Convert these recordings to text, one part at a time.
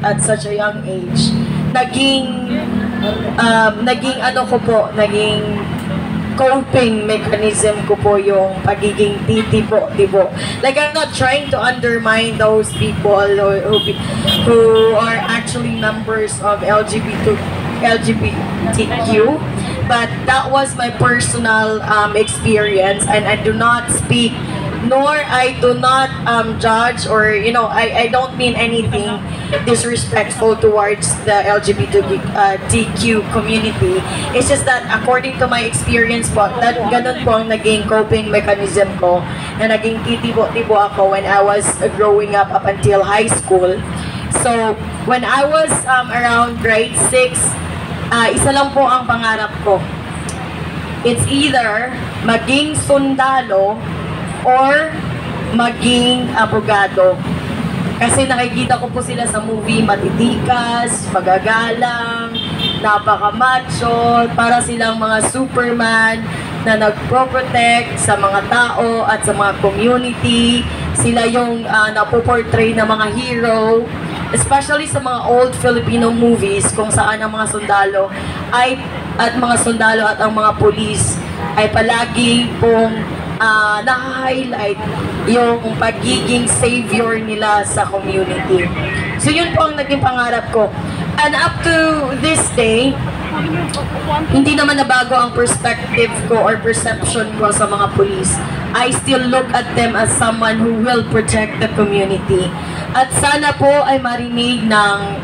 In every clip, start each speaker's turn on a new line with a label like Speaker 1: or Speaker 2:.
Speaker 1: at such a young age, naging ano ko po, naging coping mechanism ko po yung pagiging titibo. Like, I'm not trying to undermine those people who are actually members of LGBTQ, but that was my personal experience, and I do not speak, nor I do not judge, or I don't mean anything disrespectful towards the LGBTQ community. It's just that according to my experience po, that ganun po ang naging coping mechanism ko, na naging titibo ako when I was growing up until high school. So when I was around grade 6, isa lang po ang pangarap ko. It's either maging sundalo or maging abogado. Kasi nakikita ko po sila sa movie, matitikas, magagalang, napaka-macho, para silang mga Superman na nagpo-protect sa mga tao at sa mga community. Sila yung napoportray na mga hero, especially sa mga old Filipino movies kung saan ang mga sundalo at ang mga police ay palagi pong na-highlight yung pagiging savior nila sa community. So yun po ang naging pangarap ko. And up to this day, hindi naman nabago ang perspective ko or perception ko sa mga police. I still look at them as someone who will protect the community. At sana po ay marinig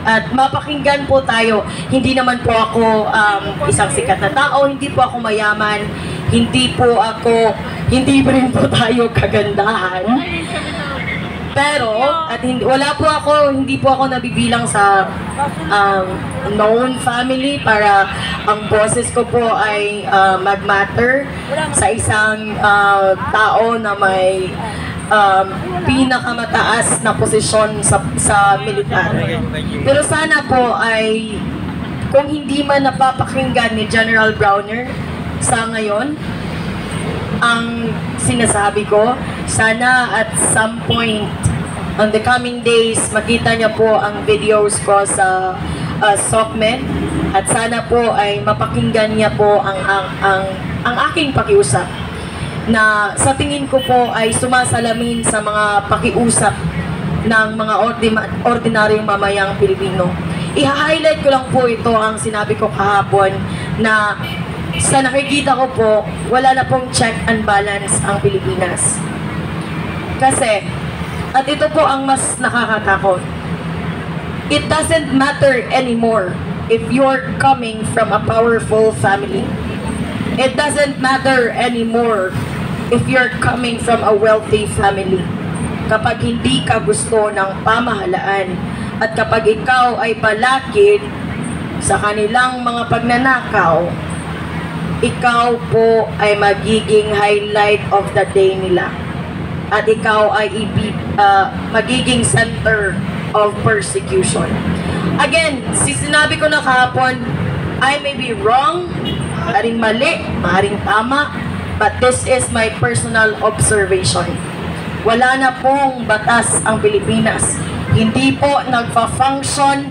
Speaker 1: at mapakinggan po tayo. Hindi naman po ako isang sikat na tao, hindi po ako mayaman, hindi rin po tayo kagandahan. Pero, hindi po ako nabibilang sa known family para ang boses ko po ay mag-matter sa isang tao na may pinakamataas na posisyon sa militar. Pero sana po ay, kung hindi man napapakinggan ni General Browner sa ngayon, ang sinasabi ko, sana at some point on the coming days, makita niya po ang videos ko sa SOCMED, at sana po ay mapakinggan niya po ang aking pakiusap, na sa tingin ko po ay sumasalamin sa mga pakiusap ng mga ordinaryong mamayang Pilipino. I-highlight ko lang po ito, ang sinabi ko kahapon, na sa nakikita ko po, wala na pong check and balance ang Pilipinas. Kasi, at ito po ang mas nakakatakot, it doesn't matter anymore if you're coming from a powerful family. It doesn't matter anymore if you're coming from a wealthy family. Kapag hindi ka gusto ng pamahalaan at kapag ikaw ay palakid sa kanilang mga pagnanakaw, ikaw po ay magiging highlight of the day nila. At ikaw ay magiging center of persecution. Again, sinabi ko na kahapon, I may be wrong, maaaring mali, maaaring tama, but this is my personal observation. Wala na pong batas ang Pilipinas. Hindi po nagfa-function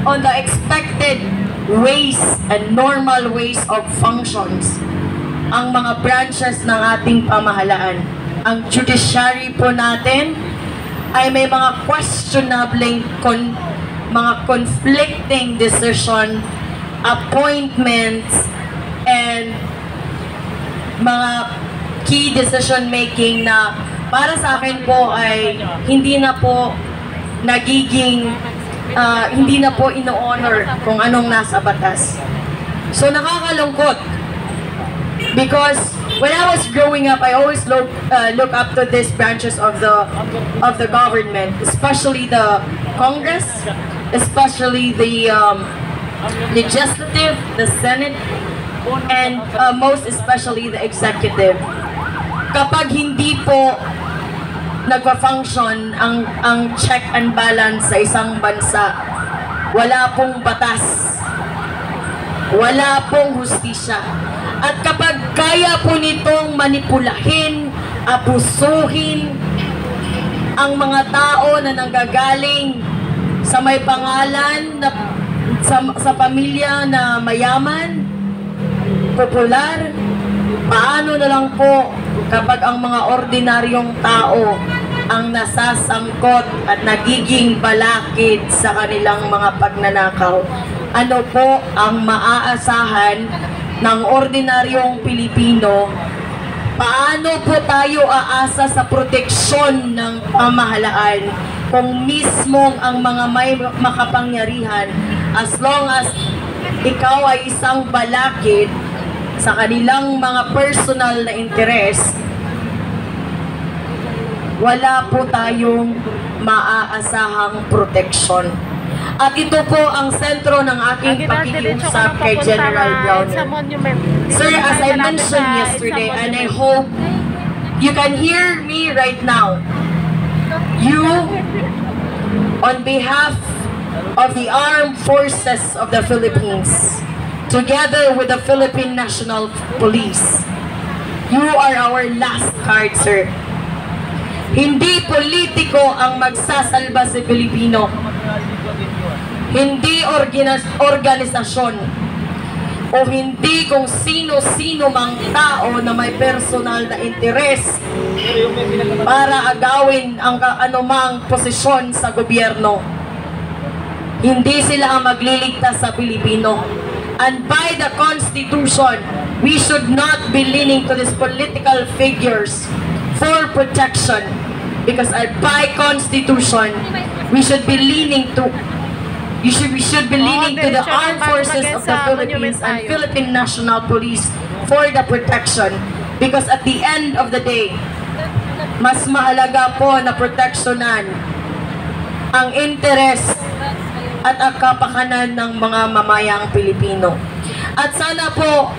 Speaker 1: on the expected ways and normal ways of functions ang mga branches ng ating pamahalaan. Ang judiciary po natin ay may mga questionable, mga conflicting decision, appointments, and mga key decision making na para sa akin po ay hindi na po ino-honor kung anong nasa batas. So nakakalungkot, because when I was growing up, I always look up to these branches of the government, especially the Congress, especially the legislative, the Senate, and most especially the executive. Kapag hindi po nagpa-function ang check and balance sa isang bansa, wala pong batas, wala pong hustisya. At kapag kaya po nitong manipulahin, abusuhin, ang mga tao na nanggagaling sa may pangalan na sa pamilya na mayaman, popular, paano na lang po kapag ang mga ordinaryong tao ang nasasangkot at nagiging balakid sa kanilang mga pagnanakaw? Ano po ang maaasahan ng ordinaryong Pilipino? Paano po tayo aasa sa proteksyon ng pamahalaan kung mismong ang mga may makapangyarihan, as long as ikaw ay isang balakid sa kanilang mga personal na interes, wala po tayong maaasahang proteksyon. At ito po ang sentro ng aking pakikiusap kay General Browner. Sir, as I mentioned yesterday, and I hope you can hear me right now, you, on behalf of the Armed Forces of the Philippines, together with the Philippine National Police, you are our last card, sir. Hindi politiko ang magsasalba sa Pilipino. Hindi organisasyon o hindi kung sino-sino mang tao na may personal na interes para agawin ang anumang posisyon sa gobyerno. Hindi sila ang magliligtas sa Pilipino. And by the Constitution, we should not be leaning to these political figures for protection. Because by Constitution, we should be leaning to we should be leaning to the Armed Forces of the Philippines and Philippine National Police for the protection. Because at the end of the day, mas mahalaga po na proteksyonan ang interes at ang kapakanan ng mga mamayang Pilipino. At sana po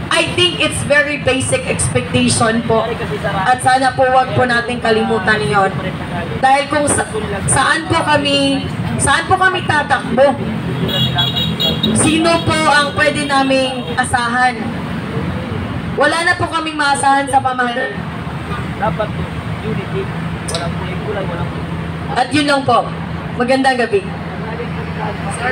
Speaker 1: I think it's very basic expectation po. At sana po wag po natin kalimutan yon. Dahil kung saan po kami tatakbo? Sino po ang pwede naming asahan? Wala na po kaming maasahan sa pamahalaan.
Speaker 2: Dapat unity, walang kulay, walang.
Speaker 1: At yun lang po. Magandang gabi.